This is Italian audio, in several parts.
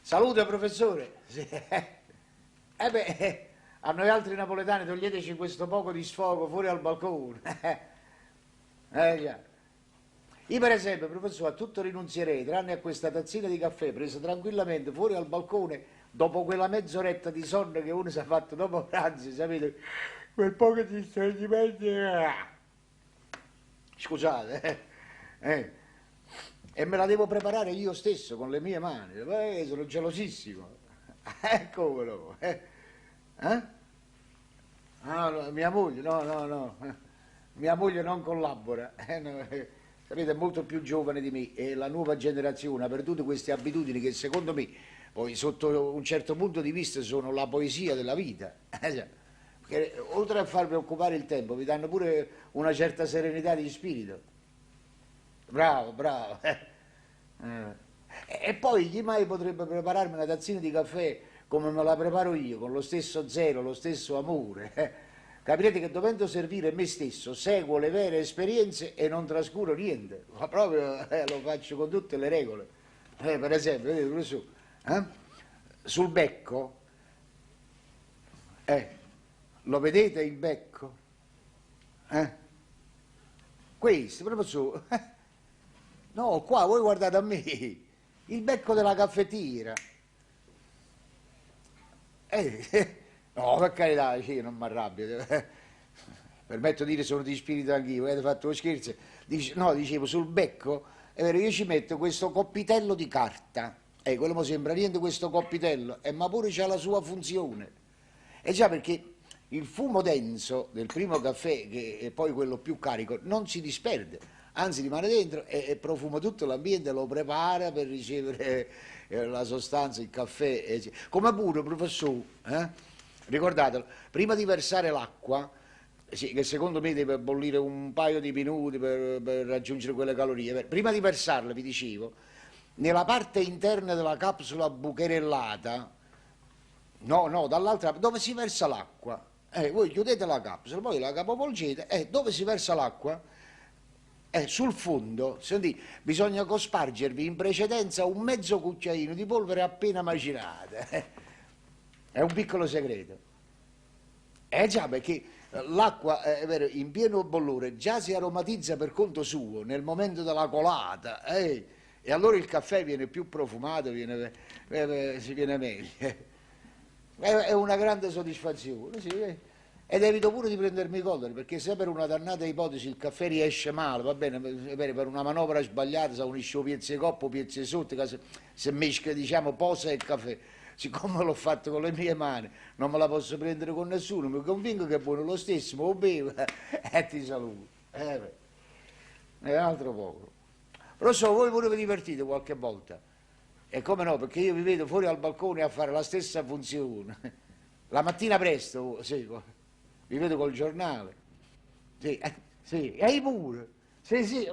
Salute professore. Sì. A noi altri napoletani toglieteci questo poco di sfogo fuori al balcone. Già. Io per esempio, professore, a tutto rinunzierei, tranne a questa tazzina di caffè presa tranquillamente fuori al balcone dopo quella mezz'oretta di sonno che uno si è fatto dopo pranzo, sapete? Quel poco di stordimento. Scusate, E me la devo preparare io stesso con le mie mani. Sono gelosissimo. Eccolo. Ah, no, mia moglie, no. Mia moglie non collabora. No, sapete, è molto più giovane di me e la nuova generazione ha perduto queste abitudini che secondo me, poi sotto un certo punto di vista, sono la poesia della vita. Perché oltre a farvi occupare il tempo, vi danno pure una certa serenità di spirito. Bravo. E poi chi mai potrebbe prepararmi una tazzina di caffè come me la preparo io, con lo stesso zelo, lo stesso amore? Capirete che dovendo servire me stesso seguo le vere esperienze e non trascuro niente, ma proprio lo faccio con tutte le regole. Per esempio, vedete, professore, sul becco, lo vedete il becco? Questo, professore. No, qua voi guardate a me, il becco della caffettiera. No, per carità, io non mi arrabbio. Permetto di dire sono di spirito anch'io, avete fatto lo scherzo. No, dicevo, sul becco, è vero, io ci metto questo coppitello di carta. Quello mi sembra niente questo coppitello, ma pure c'ha la sua funzione. E già perché il fumo denso del primo caffè, che è poi quello più carico, non si disperde, anzi rimane dentro e profuma tutto l'ambiente, lo prepara per ricevere la sostanza, il caffè. Come pure, professore, ricordatelo, prima di versare l'acqua, sì, che secondo me deve bollire un paio di minuti per raggiungere quelle calorie, prima di versarla, vi dicevo, nella parte interna della capsula bucherellata, no, dall'altra, dove si versa l'acqua, voi chiudete la capsula, poi la capovolgete, dove si versa l'acqua? Sul fondo, senti, bisogna cospargervi in precedenza un mezzo cucchiaino di polvere appena macinata. È un piccolo segreto. Già, perché l'acqua, è vero, in pieno bollore già si aromatizza per conto suo nel momento della colata, e allora il caffè viene più profumato, si viene meglio. È una grande soddisfazione, sì. Ed evito pure di prendermi collera, perché se per una dannata ipotesi il caffè riesce male, va bene, per una manovra sbagliata, se unisce piezze di coppa, piezze di sotto, se mescola, diciamo, posa e caffè. Siccome l'ho fatto con le mie mani, non me la posso prendere con nessuno, mi convinco che è buono lo stesso, ma lo bevo e ti saluto. È un altro poco. Però so, voi pure vi divertite qualche volta. E come no, perché io vi vedo fuori al balcone a fare la stessa funzione. La mattina presto, sì, vi vedo col giornale. Sì, e io pure. Sì,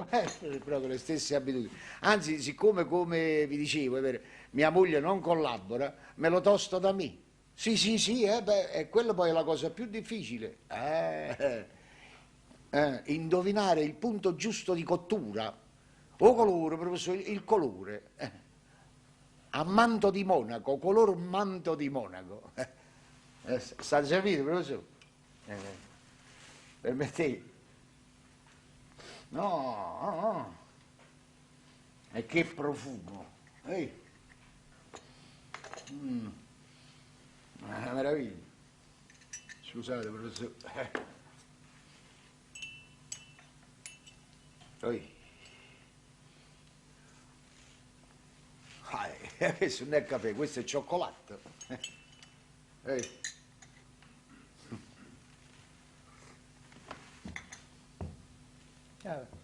proprio le stesse abitudini. Anzi, siccome, come vi dicevo, è vero, mia moglie non collabora, me lo tosto da me. Sì, e quello poi è la cosa più difficile. Indovinare il punto giusto di cottura. O colore, professore, il colore. A manto di monaco, color manto di monaco. Sta capito, professore? Permettete? No. E che profumo. Una meraviglia. Scusate, professore. Ehi. Questo non è caffè, questo è cioccolato. Ciao.